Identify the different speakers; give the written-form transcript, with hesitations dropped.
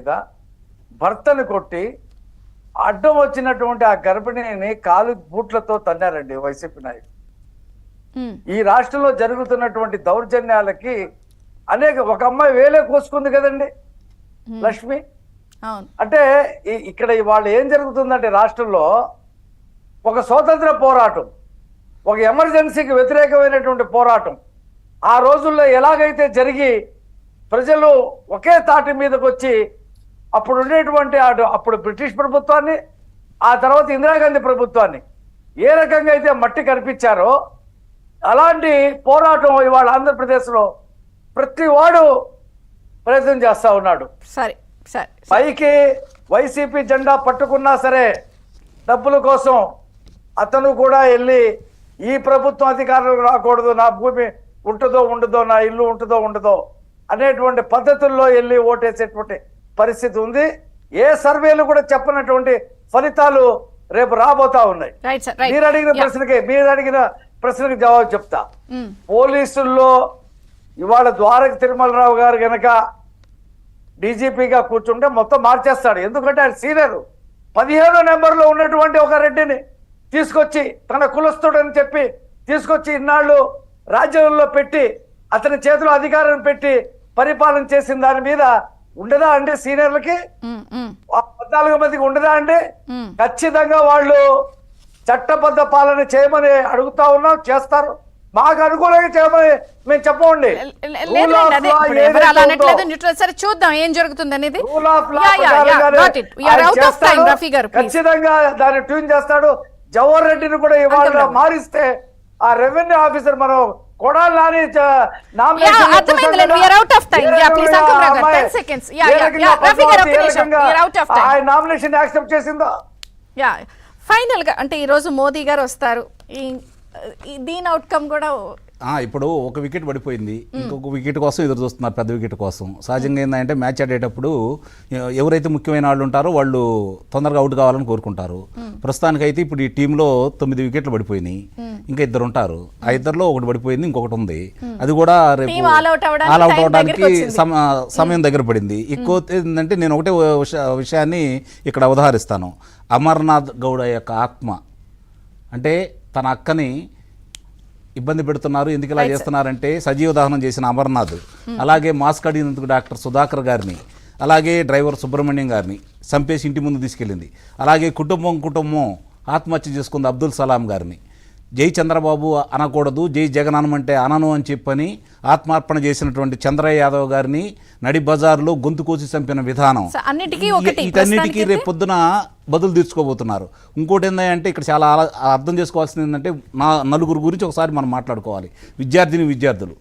Speaker 1: మీద భర్తను కొట్టి అడ్డం వచ్చినటువంటి ఆ గర్భిణిని కాలు బూట్లతో తన్నారండి వైసీపీ నాయకులు. ఈ రాష్ట్రంలో జరుగుతున్నటువంటి దౌర్జన్యాలకి ఒక అమ్మాయి వేలే కోసుకుంది కదండి లక్ష్మి. అంటే ఇక్కడ వాళ్ళు ఏం జరుగుతుందంటే రాష్ట్రంలో ఒక స్వాతంత్ర పోరాటం, ఒక ఎమర్జెన్సీకి వ్యతిరేకమైనటువంటి పోరాటం ఆ రోజుల్లో ఎలాగైతే జరిగి ప్రజలు ఒకే తాటి మీదకి వచ్చి అప్పుడు ఉండేటువంటి అప్పుడు బ్రిటిష్ ప్రభుత్వాన్ని, ఆ తర్వాత ఇందిరాగాంధీ ప్రభుత్వాన్ని ఏ రకంగా అయితే మట్టి కనిపించారో అలాంటి పోరాటం ఇవాళ ఆంధ్రప్రదేశ్లో ప్రతి వాడు ప్రయత్నం చేస్తా ఉన్నాడు. పైకి వైసీపీ జెండా పట్టుకున్నా సరే డబ్బుల కోసం అతను కూడా వెళ్ళి ఈ ప్రభుత్వం అధికారంలోకి రాకూడదు, నా భూమి ఉంటుందో ఉండదో, నా ఇల్లు ఉంటుందో ఉండదో అనేటువంటి పద్ధతుల్లో వెళ్ళి ఓటేసేటువంటి పరిస్థితి ఉంది. ఏ సర్వేలు కూడా చెప్పనటువంటి ఫలితాలు రేపు రాబోతా ఉన్నాయి. మీరు అడిగిన ప్రశ్నకి జవాబు చెప్తా. పోలీసుల్లో ఇవాళ ద్వారక తిరుమలరావు గారు గనక డీజీపీగా కూర్చుంటే మొత్తం మార్చేస్తాడు. ఎందుకంటే ఆయన సీనియర్. 15వ నెంబర్లో ఉన్నటువంటి ఒక రెడ్డిని తీసుకొచ్చి తన కులస్తుడని చెప్పి తీసుకొచ్చి ఇన్నాళ్ళు రాజ్యంలో పెట్టి అతని చేతిలో అధికారం పెట్టి పరిపాలన చేసిన దాని మీద ఉండదా అండి సీనియర్లకి? 14 మందికి ఉండదా అండి? ఖచ్చితంగా వాళ్ళు చట్టబద్ధ పాలన చేయమని అడుగుతా ఉన్నాం, చేస్తారు. మాకు అనుకూలంగా చేయమని మేము చెప్పండి.
Speaker 2: చూద్దాం ఏం జరుగుతుంది అనేది.
Speaker 1: ఖచ్చితంగా దాన్ని ట్యూన్ చేస్తాడు. జవహర్ రెడ్డిని కూడా ఇవాళ మారిస్తే ఆ రెవెన్యూ ఆఫీసర్ మనం కొడాలి నాని నామినేషన్ యాక్సెప్ట్ చేసిందో.
Speaker 2: ఫైనల్ గా అంటే ఈ రోజు మోదీ గారు వస్తారు, దీని అవుట్కమ్ కూడా
Speaker 3: ఇప్పుడు ఒక వికెట్ పడిపోయింది, ఇంకొక వికెట్ కోసం ఎదురు చూస్తున్నారు, పెద్ద వికెట్ కోసం. సహజంగా ఏంటంటే మ్యాచ్ ఆడేటప్పుడు ఎవరైతే ముఖ్యమైన వాళ్ళు ఉంటారో వాళ్ళు తొందరగా అవుట్ కావాలని కోరుకుంటారు. ప్రస్తుతానికైతే ఇప్పుడు ఈ టీంలో 9 వికెట్లు పడిపోయినాయి, ఇంకా 2 ఉంటారు. ఆ ఇద్దరులో ఒకటి పడిపోయింది, ఇంకొకటి ఉంది. అది కూడా రేపు ఆల్ అవుట్ అవడానికి సమయం దగ్గర పడింది. ఎక్కువ ఏంటంటే నేను ఒకటే విషయాన్ని ఇక్కడ ఉదాహరిస్తాను. అమర్నాథ్ గౌడ యొక్క ఆత్మ అంటే తన అక్కని ఇబ్బంది పెడుతున్నారు, ఎందుకు ఇలా చేస్తున్నారంటే సజీవ దహనం చేసిన అమర్నాథ్, అలాగే మాస్క్ అడిగినందుకు డాక్టర్ సుధాకర్ గారిని, అలాగే డ్రైవర్ సుబ్రహ్మణ్యం గారిని చంపేసి ఇంటి ముందు తీసుకెళ్ళింది, అలాగే కుటుంబం ఆత్మహత్య చేసుకుంది అబ్దుల్ సలాం గారిని. జై చంద్రబాబు అనకూడదు, జై జగన్ అనమంటే అనను అని చెప్పని ఆత్మార్పణ చేసినటువంటి చంద్రయ్య యాదవ్ గారిని నడి బజార్లో గొంతు కోసి చంపిన విధానం, వీటన్నిటికీ రేపు పొద్దున బదులు తీర్చుకోబోతున్నారు. ఇంకోటి ఏంటంటే ఇక్కడ చాలా అర్థం చేసుకోవాల్సింది ఏంటంటే నలుగురు గురించి ఒకసారి మనం మాట్లాడుకోవాలి. విద్యార్థులు